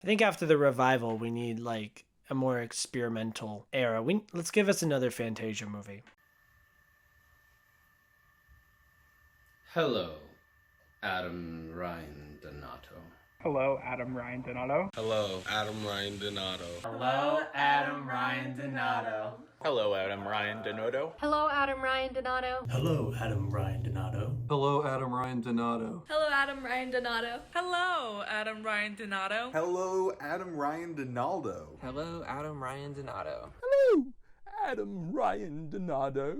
I think after the revival, we need like a more experimental era. Let's give us another Fantasia movie. Hello, Adam Ryan Donato. Hello, Adam Ryan Donato. Hello, Adam Ryan Donato. Hello, Adam Ryan Donato. Hello, Adam Ryan Donato. Hello, Adam Ryan Donato. Hello, Adam Ryan Donato. Hello, Adam Ryan Donato. Hello, Adam Ryan Donato. Hello, Adam Ryan Donato. Hello, Adam Ryan Donaldo. Hello, Adam Ryan Donato. Hello, Adam Ryan Donato.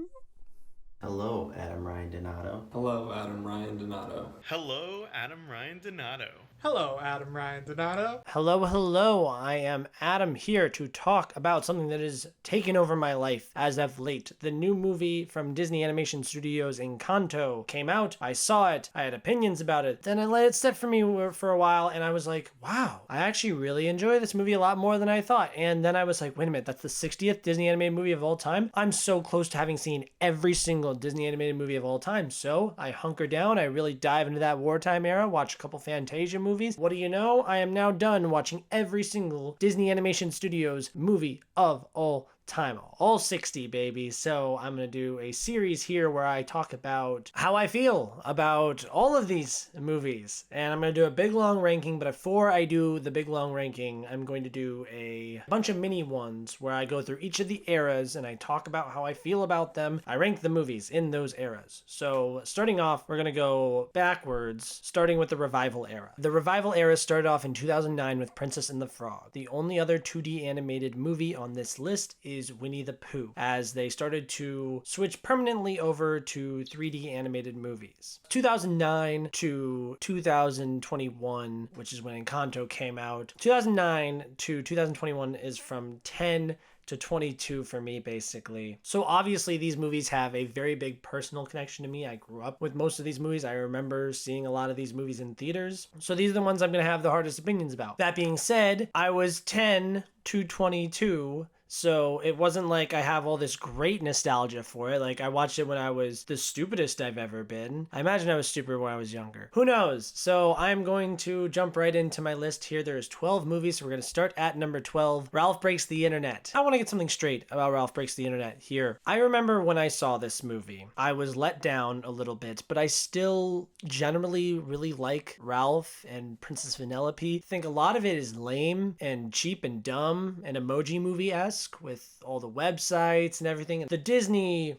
Hello, Adam Ryan Donato. Hello, Adam Ryan Donato. Hello, Adam Ryan Donato. Hello, Adam Ryan Donato. Hello. I am Adam here to talk about something that has taken over my life as of late. The new movie from Disney Animation Studios, Encanto, came out. I saw it. I had opinions about it. Then I let it sit for me for a while, and I was like, wow, I actually really enjoy this movie a lot more than I thought. And then I was like, wait a minute, that's the 60th Disney animated movie of all time? I'm so close to having seen every single Disney animated movie of all time. So I hunker down. I really dive into that wartime era, watch a couple Fantasia movies. What do you know? I am now done watching every single Disney Animation Studios movie of all time, all 60, baby. So I'm going to do a series here where I talk about how I feel about all of these movies. And I'm going to do a big long ranking, but before I do the big long ranking, I'm going to do a bunch of mini ones where I go through each of the eras and I talk about how I feel about them. I rank the movies in those eras. So starting off, we're going to go backwards, starting with the revival era. The revival era started off in 2009 with Princess and the Frog. The only other 2D animated movie on this list is Winnie the Pooh, as they started to switch permanently over to 3D animated movies. 2009 to 2021, which is when Encanto came out. 2009 to 2021 is from 10 to 22 for me, basically. So obviously these movies have a very big personal connection to me. I grew up with most of these movies. I remember seeing a lot of these movies in theaters. So these are the ones I'm going to have the hardest opinions about. That being said, I was 10 to 22, so it wasn't like I have all this great nostalgia for it. Like, I watched it when I was the stupidest I've ever been. I imagine I was stupid when I was younger. Who knows? So I'm going to jump right into my list here. There's 12 movies, so we're going to start at number 12, Ralph Breaks the Internet. I want to get something straight about Ralph Breaks the Internet here. I remember when I saw this movie, I was let down a little bit, but I still generally really like Ralph and Princess Vanellope. I think a lot of it is lame and cheap and dumb and emoji movie-esque, with all the websites and everything. The Disney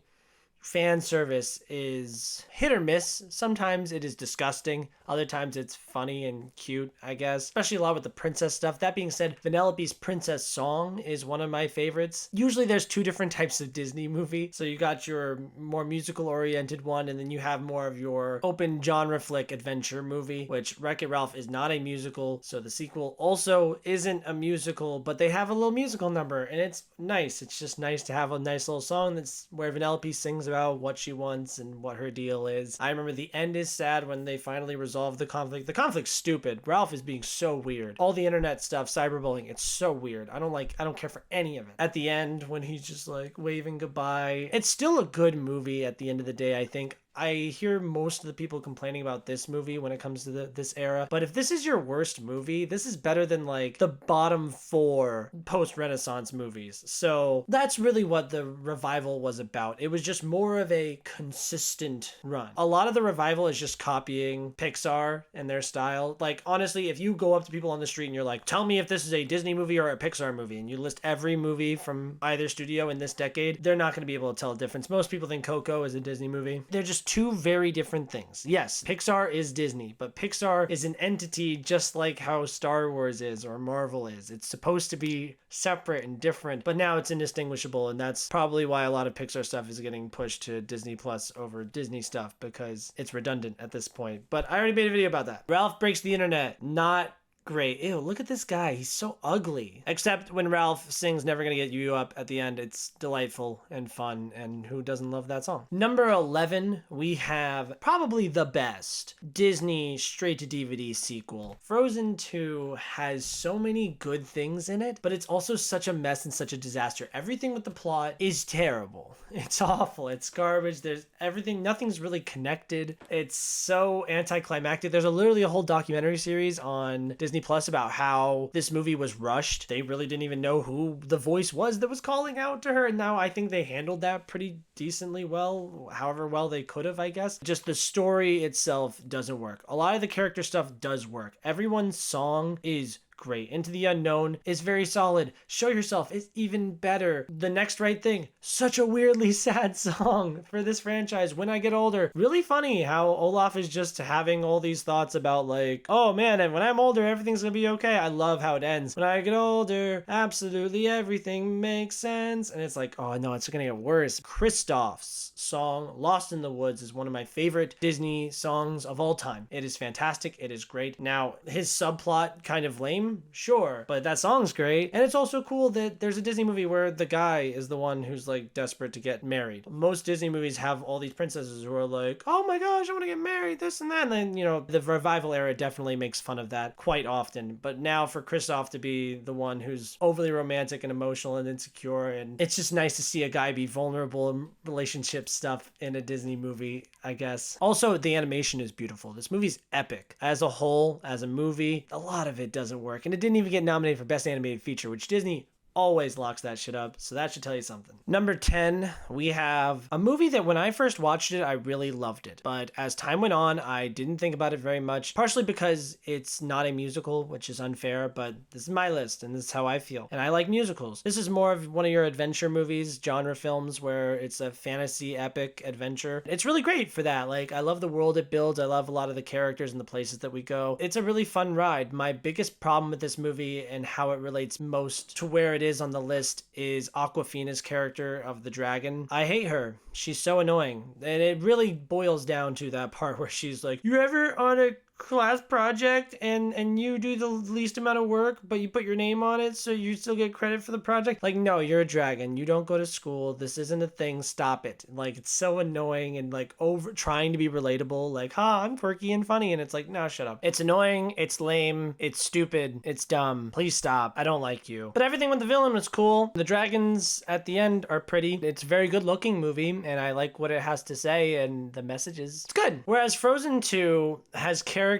fan service is hit or miss. Sometimes it is disgusting. Other times it's funny and cute, I guess. Especially a lot with the princess stuff. That being said, Vanellope's princess song is one of my favorites. Usually there's two different types of Disney movie. So you got your more musical oriented one, and then you have more of your open genre flick adventure movie, which Wreck-It Ralph is not a musical. So the sequel also isn't a musical, but they have a little musical number, and it's nice. It's just nice to have a nice little song that's where Vanellope sings about what she wants and what her deal is. I remember the end is sad when they finally resolve the conflict. The conflict's stupid. Ralph is being so weird. All the internet stuff, cyberbullying, it's so weird. I don't care for any of it. At the end, when he's just like waving goodbye, it's still a good movie at the end of the day, I think. I hear most of the people complaining about this movie when it comes to this era, but if this is your worst movie, this is better than like the bottom 4 post-Renaissance movies. So that's really what the revival was about. It was just more of a consistent run. A lot of the revival is just copying Pixar and their style. Like, honestly, if you go up to people on the street and you're like, tell me if this is a Disney movie or a Pixar movie, and you list every movie from either studio in this decade, they're not going to be able to tell a difference. Most people think Coco is a Disney movie. They're just two very different things. Yes, Pixar is Disney, but Pixar is an entity just like how Star Wars is or Marvel is. It's supposed to be separate and different, but now it's indistinguishable, and that's probably why a lot of Pixar stuff is getting pushed to Disney Plus over Disney stuff, because it's redundant at this point. But I already made a video about that. Ralph Breaks the Internet, not great. Ew, look at this guy. He's so ugly. Except when Ralph sings Never Gonna Get You Up at the end, it's delightful and fun, and who doesn't love that song? Number 11, we have probably the best Disney straight-to-DVD sequel. Frozen 2 has so many good things in it, but it's also such a mess and such a disaster. Everything with the plot is terrible. It's awful. It's garbage. There's everything. Nothing's really connected. It's so anticlimactic. There's literally a whole documentary series on Disney Disney Plus about how this movie was rushed. They really didn't even know who the voice was that was calling out to her. And now I think they handled that pretty decently well, however well they could have, I guess. Just the story itself doesn't work. A lot of the character stuff does work. Everyone's song is great. Into the Unknown is very solid. Show Yourself is even better. The Next Right Thing, such a weirdly sad song for this franchise. When I Get Older, really funny how Olaf is just having all these thoughts about like, oh man, and when I'm older, everything's gonna be okay. I love how it ends. When I get older, absolutely everything makes sense. And it's like, oh no, it's gonna get worse. Kristoff's song, Lost in the Woods, is one of my favorite Disney songs of all time. It is fantastic. It is great. Now, his subplot kind of lame, sure, but that song's great. And it's also cool that there's a Disney movie where the guy is the one who's like desperate to get married. Most Disney movies have all these princesses who are like, oh my gosh, I want to get married, this and that. And then, you know, the revival era definitely makes fun of that quite often. But now for Kristoff to be the one who's overly romantic and emotional and insecure, and it's just nice to see a guy be vulnerable in relationship stuff in a Disney movie, I guess. Also, the animation is beautiful. This movie's epic. As a whole, as a movie, a lot of it doesn't work. And it didn't even get nominated for Best Animated Feature, which Disney always locks that shit up, so that should tell you something. Number 10, we have a movie that when I first watched it, I really loved it. But as time went on, I didn't think about it very much, partially because it's not a musical, which is unfair, but this is my list, and this is how I feel. And I like musicals. This is more of one of your adventure movies, genre films, where it's a fantasy epic adventure. It's really great for that. Like, I love the world it builds. I love a lot of the characters and the places that we go. It's a really fun ride. My biggest problem with this movie and how it relates most to where it is on the list is Awkwafina's character of the dragon. I hate her. She's so annoying. And it really boils down to that part where she's like, you ever on a class project and you do the least amount of work but you put your name on it so you still get credit for the project? Like, no, you're a dragon, you don't go to school, this isn't a thing, stop it. Like, it's so annoying and like over trying to be relatable, like, I'm quirky and funny, and it's like, no, shut up. It's annoying, it's lame, it's stupid, it's dumb, please stop, I don't like you. But everything with the villain was cool. The dragons at the end are pretty. It's a very good looking movie and I like what it has to say, and the messages, it's good. Whereas Frozen 2 has characters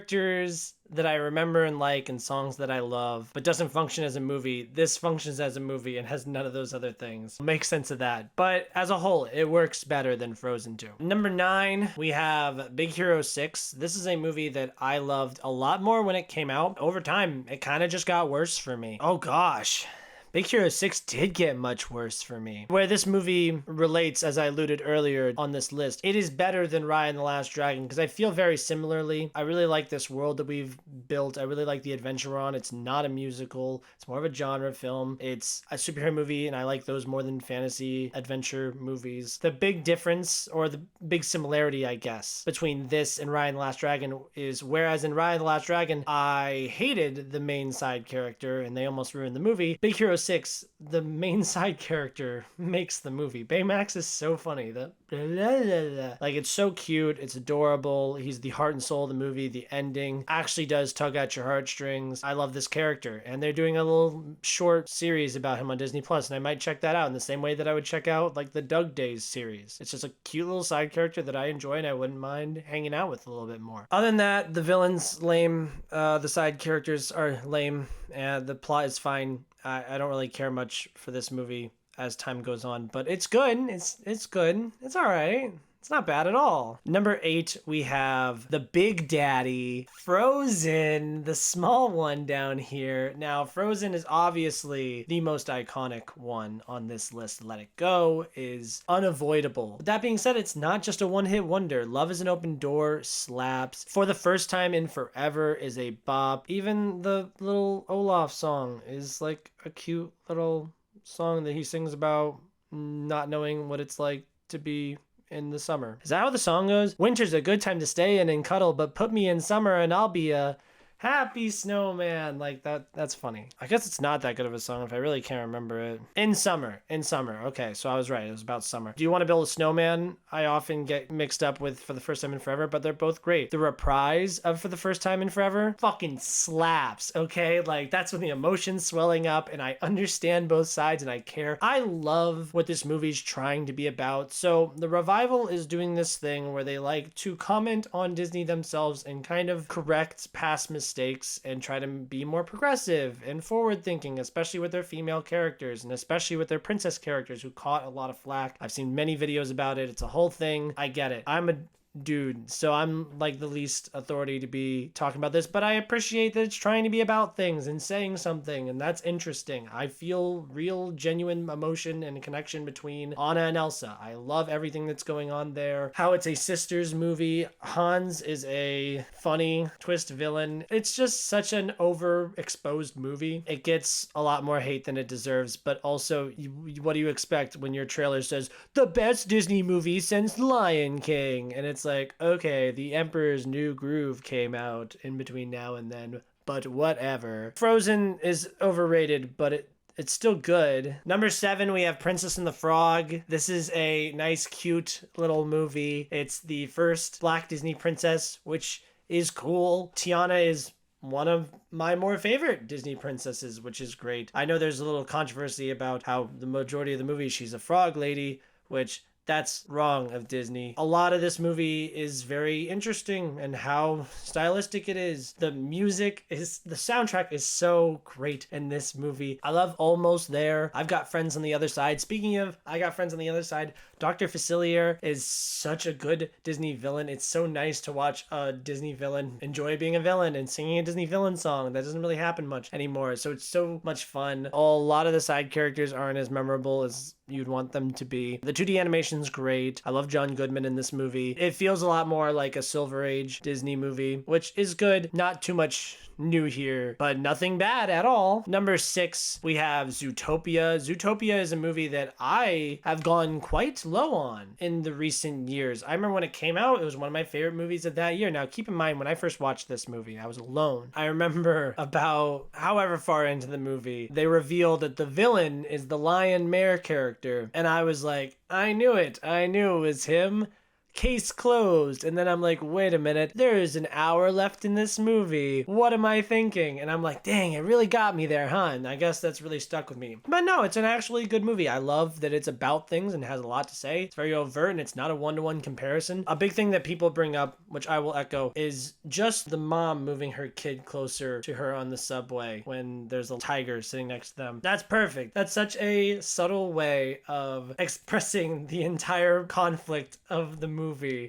that I remember and like and songs that I love, but doesn't function as a movie. This functions as a movie and has none of those other things. Make sense of that. But as a whole, it works better than Frozen 2. Number 9, we have Big Hero 6. This is a movie that I loved a lot more when it came out. Over time, it kind of just got worse for me. Oh gosh. Big Hero 6 did get much worse for me. Where this movie relates, as I alluded earlier on this list, it is better than Raya and the Last Dragon because I feel very similarly. I really like this world that we've built. I really like the adventure we're on. It's not a musical. It's more of a genre film. It's a superhero movie, and I like those more than fantasy adventure movies. The big difference, or the big similarity, I guess, between this and Raya and the Last Dragon is whereas in Raya and the Last Dragon, I hated the main side character and they almost ruined the movie. Big Hero 6, the main side character makes the movie. Baymax is so funny. Like, it's so cute. It's adorable. He's the heart and soul of the movie. The ending actually does tug at your heartstrings. I love this character. And they're doing a little short series about him on Disney Plus, and I might check that out in the same way that I would check out like the Doug Days series. It's just a cute little side character that I enjoy and I wouldn't mind hanging out with a little bit more. Other than that, the villain's lame. The side characters are lame. And the plot is fine. I don't really care much for this movie as time goes on, but it's good. It's good. It's all right. It's not bad at all. Number 8, we have the Big Daddy, Frozen, the small one down here. Now, Frozen is obviously the most iconic one on this list. Let It Go is unavoidable. But that being said, it's not just a one-hit wonder. Love is an Open Door slaps. For the First Time in Forever is a bop. Even the little Olaf song is like a cute little song that he sings about not knowing what it's like to be in the summer. Is that how the song goes? Winter's a good time to stay in and cuddle, but put me in summer and I'll be a happy snowman. Like, that's funny. I guess it's not that good of a song if I really can't remember it. In summer. Okay, so I was right. It was about summer. Do you want to build a snowman? I often get mixed up with For the First Time in Forever, but they're both great. The reprise of For the First Time in Forever fucking slaps, okay? Like, that's when the emotion's swelling up and I understand both sides and I care. I love what this movie's trying to be about. So the revival is doing this thing where they like to comment on Disney themselves and kind of correct past mistakes mistakes and try to be more progressive and forward thinking, especially with their female characters and especially with their princess characters who caught a lot of flack. I've seen many videos about it. It's a whole thing. I get it. I'm a dude, so I'm like the least authority to be talking about this, but I appreciate that it's trying to be about things and saying something, and that's interesting. I feel real genuine emotion and connection between Anna and Elsa. I love everything that's going on there. How it's a sisters movie. Hans is a funny twist villain. It's just such an overexposed movie. It gets a lot more hate than it deserves, but also what do you expect when your trailer says the best Disney movie since Lion King? And it's like, okay, The Emperor's New Groove came out in between now and then, but whatever. Frozen is overrated, but it's still good. Number 7, we have Princess and the Frog. This is a nice, cute little movie. It's the first Black Disney princess, which is cool. Tiana is one of my more favorite Disney princesses, which is great. I know there's a little controversy about how the majority of the movie she's a frog lady, which that's wrong of Disney. A lot of this movie is very interesting and how stylistic it is. The soundtrack is so great in this movie. I love Almost There. I've Got Friends on the Other Side. Speaking of I Got Friends on the Other Side, Dr. Facilier is such a good Disney villain. It's so nice to watch a Disney villain enjoy being a villain and singing a Disney villain song. That doesn't really happen much anymore. So it's so much fun. A lot of the side characters aren't as memorable as you'd want them to be. The 2D animation's great. I love John Goodman in this movie. It feels a lot more like a Silver Age Disney movie, which is good. Not too much new here, but nothing bad at all. Number 6, we have Zootopia. Zootopia is a movie that I have gone quite low on in the recent years. I remember when it came out, it was one of my favorite movies of that year. Now, keep in mind, when I first watched this movie, I was alone. I remember about however far into the movie, they revealed that the villain is the lion mare character. And I was like, I knew it. I knew it was him. Case closed. And then I'm like, wait a minute, there is an hour left in this movie. What am I thinking? And I'm like, dang, it really got me there, huh? And I guess that's really stuck with me. But no, it's an actually good movie. I love that it's about things and has a lot to say. It's very overt and it's not a one-to-one comparison. A big thing that people bring up, which I will echo, is just the mom moving her kid closer to her on the subway when there's a tiger sitting next to them. That's perfect. That's such a subtle way of expressing the entire conflict of the movie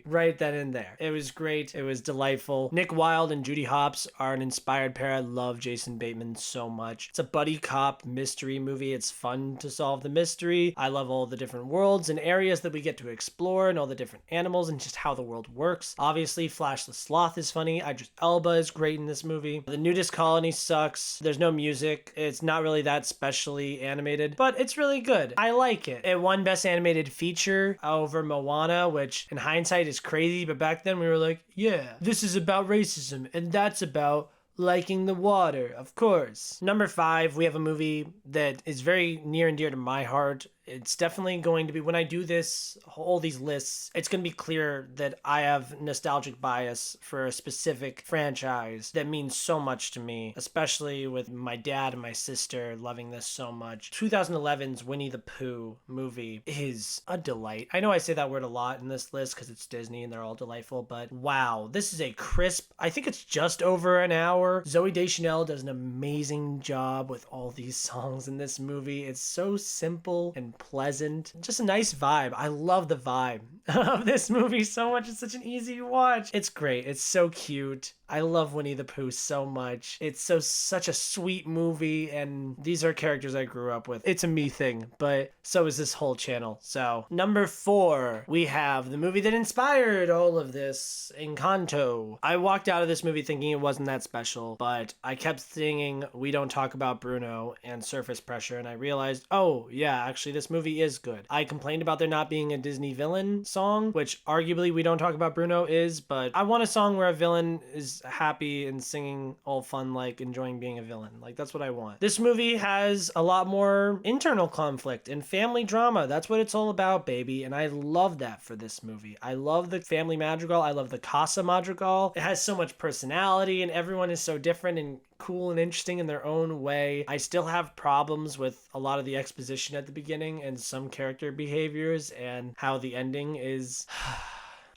right then and there. It was great. It was delightful. Nick Wilde and Judy Hopps are an inspired pair. I love Jason Bateman so much. It's a buddy cop mystery movie. It's fun to solve the mystery. I love all the different worlds and areas that we get to explore and all the different animals and just how the world works. Obviously, Flash the Sloth is funny. Idris Elba is great in this movie. The Nudist Colony sucks. There's no music. It's not really that specially animated, but it's really good. I like it. It won Best Animated Feature over Moana, which in hindsight is crazy, but back then we were like, yeah, this is about racism and that's about liking the water, of course. Number 5, we have a movie that is very near and dear to my heart. It's definitely going to be, when I do this, all these lists, it's going to be clear that I have nostalgic bias for a specific franchise that means so much to me, especially with my dad and my sister loving this so much. 2011's Winnie the Pooh movie is a delight. I know I say that word a lot in this list because it's Disney and they're all delightful, but wow, this is a crisp, I think it's just over an hour. Zooey Deschanel does an amazing job with all these songs in this movie. It's so simple and pleasant, just a nice vibe. I love the vibe of this movie so much. It's such an easy watch. It's great. It's so cute. I love Winnie the Pooh so much. It's such a sweet movie, and these are characters I grew up with. It's a me thing, but so is this whole channel. So, number 4, we have the movie that inspired all of this, Encanto. I walked out of this movie thinking it wasn't that special, but I kept singing We Don't Talk About Bruno and Surface Pressure, and I realized, oh yeah, actually this movie is good. I complained about there not being a Disney villain song, which arguably We Don't Talk About Bruno is, but I want a song where a villain is happy and singing all fun, like enjoying being a villain. Like, that's what I want. This movie has a lot more internal conflict and family drama. That's what it's all about, baby. And I love that for this movie. I love the family madrigal. I love the Casa Madrigal. It has so much personality and everyone is so different and cool and interesting in their own way. I still have problems with a lot of the exposition at the beginning and some character behaviors and how the ending is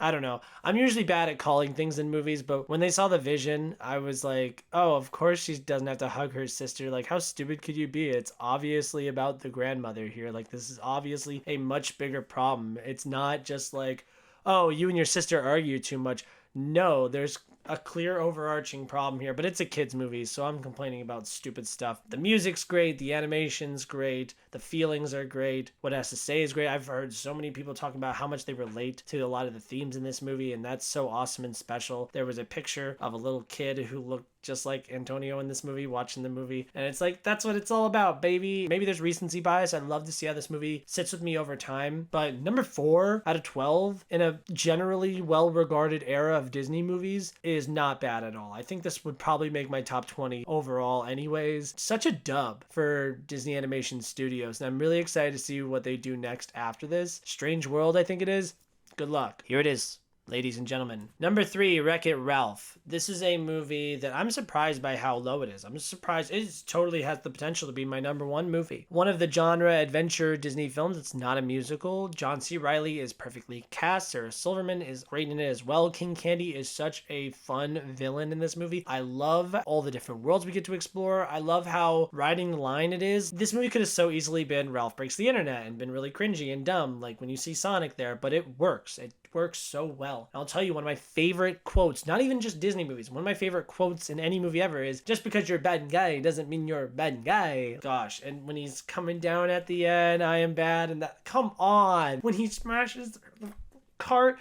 I don't know. I'm usually bad at calling things in movies, but when they saw the vision, I was like, oh, of course she doesn't have to hug her sister. Like, how stupid could you be? It's obviously about the grandmother here. Like, this is obviously a much bigger problem. It's not just like, oh, you and your sister argue too much. No, there's a clear overarching problem here, but it's a kid's movie, so I'm complaining about stupid stuff. The music's great, the animation's great, the feelings are great, what it has to say is great. I've heard so many people talking about how much they relate to a lot of the themes in this movie, and that's so awesome and special. There was a picture of a little kid who looked just like Antonio in this movie, watching the movie, and it's like, that's what it's all about, baby. Maybe there's recency bias. I'd love to see how this movie sits with me over time, but number 4 out of 12 in a generally well-regarded era of Disney movies is not bad at all. I think this would probably make my top 20 overall anyways. Such a dub for Disney Animation Studios, and I'm really excited to see what they do next after this. Strange World, I think it is. Good luck. Here it is, ladies and gentlemen. Number 3, Wreck-It Ralph. This is a movie that I'm surprised by how low it is. I'm surprised. It totally has the potential to be my number 1 movie. One of the genre adventure Disney films. It's not a musical. John C. Reilly is perfectly cast. Sarah Silverman is great in it as well. King Candy is such a fun villain in this movie. I love all the different worlds we get to explore. I love how riding the line it is. This movie could have so easily been Ralph Breaks the Internet and been really cringy and dumb, like when you see Sonic there, but it works. It works so well. I'll tell you, one of my favorite quotes, not even just Disney movies, one of my favorite quotes in any movie ever is, just because you're a bad guy doesn't mean you're a bad guy. Gosh, and when he's coming down at the end, I am bad, and that, come on, when he smashes the cart.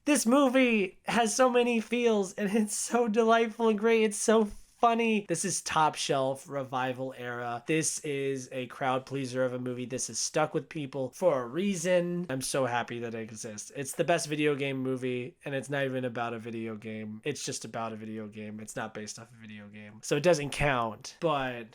This movie has so many feels, and it's so delightful and great. It's so funny. This is top shelf revival era. This is a crowd pleaser of a movie. This is stuck with people for a reason. I'm so happy that it exists. It's the best video game movie, and it's not even about a video game. It's just about a video game. It's not based off a video game, so it doesn't count, but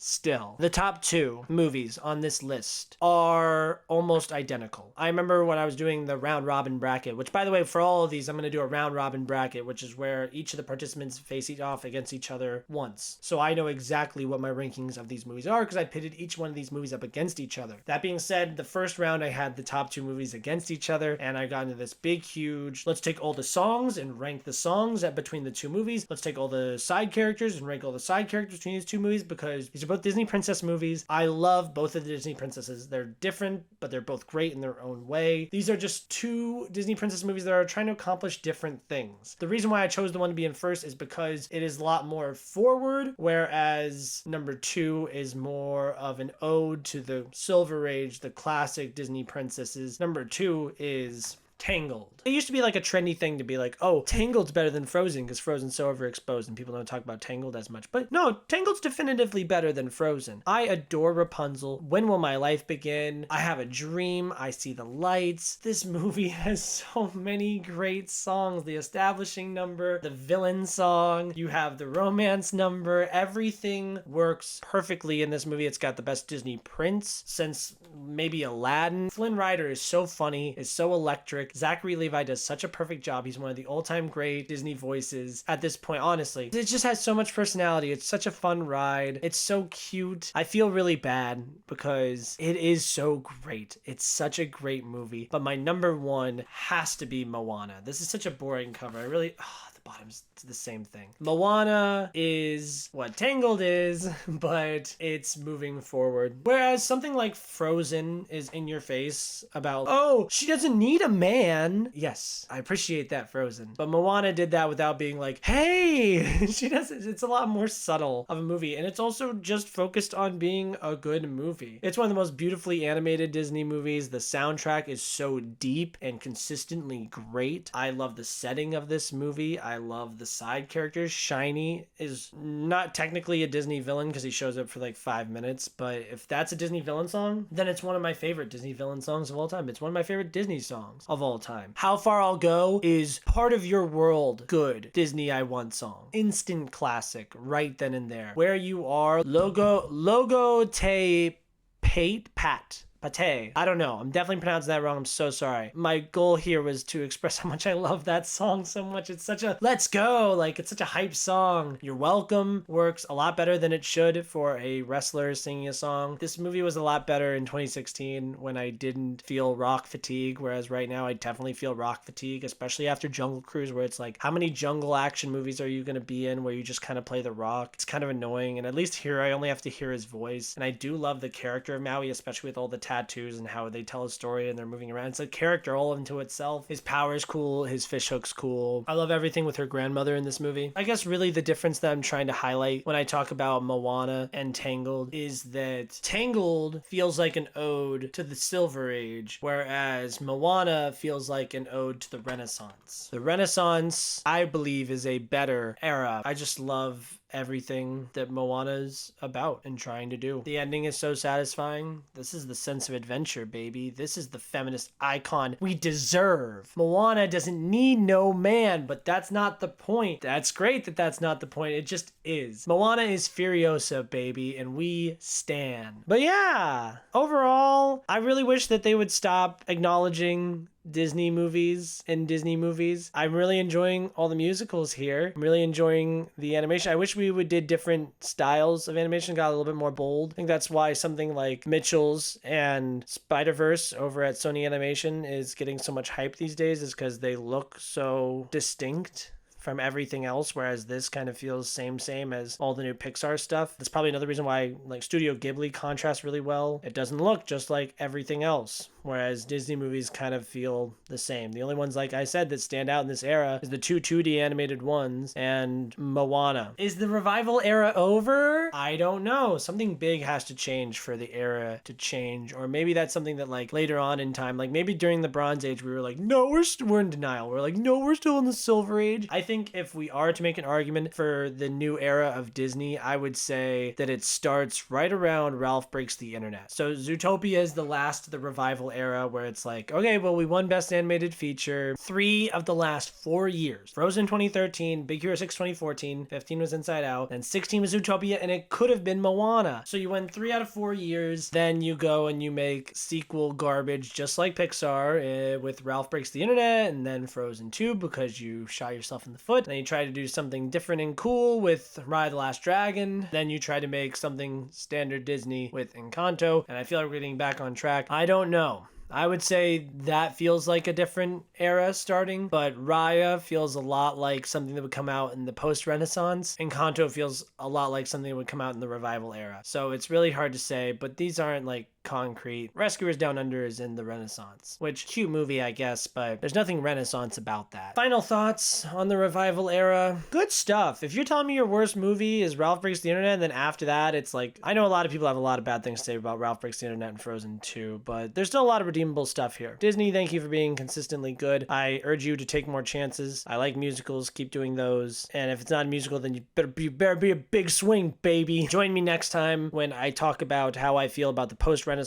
still, the top 2 movies on this list are almost identical. I remember when I was doing the round robin bracket, which, by the way, for all of these, I'm going to do a round robin bracket, which is where each of the participants face off against each other once. So I know exactly what my rankings of these movies are because I pitted each one of these movies up against each other. That being said, the first round I had the top 2 movies against each other, and I got into this big, huge, let's take all the songs and rank the songs between the 2 movies. Let's take all the side characters and rank all the side characters between these 2 movies, because these are both Disney princess movies. I love both of the Disney princesses. They're different, but they're both great in their own way. These are just 2 Disney princess movies that are trying to accomplish different things. The reason why I chose the one to be in first is because it is a lot more forward, whereas number 2 is more of an ode to the Silver Age, the classic Disney princesses. Number 2 is Tangled. It used to be like a trendy thing to be like, oh, Tangled's better than Frozen because Frozen's so overexposed and people don't talk about Tangled as much. But no, Tangled's definitively better than Frozen. I adore Rapunzel. When Will My Life Begin? I Have a Dream. I See the Lights. This movie has so many great songs. The establishing number, the villain song, you have the romance number. Everything works perfectly in this movie. It's got the best Disney prince since maybe Aladdin. Flynn Rider is so funny, is so electric. Zachary Levi does such a perfect job. He's one of the all-time great Disney voices at this point, honestly. It just has so much personality. It's such a fun ride. It's so cute. I feel really bad because it is so great. It's such a great movie. But my number 1 has to be Moana. This is such a boring cover. I really... the bottom's the same thing. Moana is what Tangled is, but it's moving forward. Whereas something like Frozen is in your face about, oh, she doesn't need a man. Yes, I appreciate that, Frozen. But Moana did that without being like, hey, she doesn't. It's a lot more subtle of a movie. And it's also just focused on being a good movie. It's one of the most beautifully animated Disney movies. The soundtrack is so deep and consistently great. I love the setting of this movie. I love the side characters. Shiny is not technically a Disney villain because he shows up for like 5 minutes, but if that's a Disney villain song, then it's one of my favorite Disney villain songs of all time. It's one of my favorite Disney songs of all time. How Far I'll Go is Part of Your World. Good Disney I Want song. Instant classic right then and there. Where You Are, Logo Te Pate Pat. Pate. I don't know. I'm definitely pronouncing that wrong. I'm so sorry. My goal here was to express how much I love that song so much. It's such a let's go. Like, it's such a hype song. You're Welcome works a lot better than it should for a wrestler singing a song. This movie was a lot better in 2016 when I didn't feel rock fatigue, whereas right now I definitely feel rock fatigue, especially after Jungle Cruise, where it's like, how many jungle action movies are you going to be in where you just kind of play the rock? It's kind of annoying. And at least here I only have to hear his voice. And I do love the character of Maui, especially with all the tattoos and how they tell a story and they're moving around. It's a character all into itself. His power is cool. His fishhook's cool. I love everything with her grandmother in this movie. I guess really the difference that I'm trying to highlight when I talk about Moana and Tangled is that Tangled feels like an ode to the Silver Age, whereas Moana feels like an ode to the Renaissance. The Renaissance, I believe, is a better era. I just love everything that Moana's about and trying to do. The ending is so satisfying. This is the sense of adventure, baby. This is the feminist icon we deserve. Moana doesn't need no man, but that's not the point. That's great that that's not the point. It just is. Moana is Furiosa, baby, and we stan. But yeah, overall, I really wish that they would stop acknowledging Disney movies and Disney movies. I'm really enjoying all the musicals here. I'm really enjoying the animation. I wish we would did different styles of animation, got a little bit more bold. I think that's why something like Mitchell's and Spider-Verse over at Sony Animation is getting so much hype these days, is because they look so distinct from everything else, whereas this kind of feels same as all the new Pixar stuff. That's probably another reason why like Studio Ghibli contrasts really well. It doesn't look just like everything else, whereas Disney movies kind of feel the same. The only ones, like I said, that stand out in this era is the two 2D animated ones and Moana. Is the revival era over? I don't know. Something big has to change for the era to change, or maybe that's something that like later on in time, like maybe during the Bronze Age, we were like, no, we're in denial. We're like, no, we're still in the Silver Age. I think if we are to make an argument for the new era of Disney, I would say that it starts right around Ralph Breaks the Internet. So Zootopia is the last of the revival era where it's like, okay, well, we won Best Animated Feature 3 of the last 4 years. Frozen 2013, Big Hero 6 2014, 15 was Inside Out, and 16 was Zootopia, and it could have been Moana. So you win 3 out of 4 years, then you go and you make sequel garbage just like Pixar with Ralph Breaks the Internet, and then Frozen 2 because you shot yourself in the foot. Then you try to do something different and cool with Raya the Last Dragon. Then you try to make something standard Disney with Encanto. And I feel like we're getting back on track. I don't know. I would say that feels like a different era starting, but Raya feels a lot like something that would come out in the post-Renaissance. Encanto feels a lot like something that would come out in the revival era. So it's really hard to say, but these aren't like concrete. Rescuers Down Under is in the Renaissance, which cute movie, I guess, but there's nothing Renaissance about that. Final thoughts on the revival era. Good stuff. If you're telling me your worst movie is Ralph Breaks the Internet, and then after that, it's like, I know a lot of people have a lot of bad things to say about Ralph Breaks the Internet and Frozen 2, but there's still a lot of redeemable stuff here. Disney, thank you for being consistently good. I urge you to take more chances. I like musicals. Keep doing those. And if it's not a musical, then you better be a big swing, baby. Join me next time when I talk about how I feel about the post-Renaissance,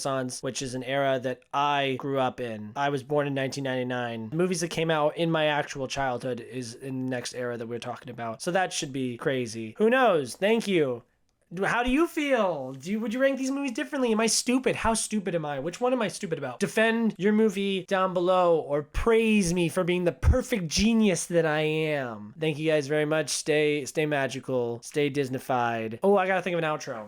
which is an era that I grew up in. I was born in 1999. The movies that came out in my actual childhood is in the next era that we're talking about. So that should be crazy. Who knows? Thank you. How do you feel? Would you rank these movies differently? Am I stupid? How stupid am I? Which one am I stupid about? Defend your movie down below or praise me for being the perfect genius that I am. Thank you guys very much. Stay magical. Stay Disneyfied. Oh, I gotta think of an outro.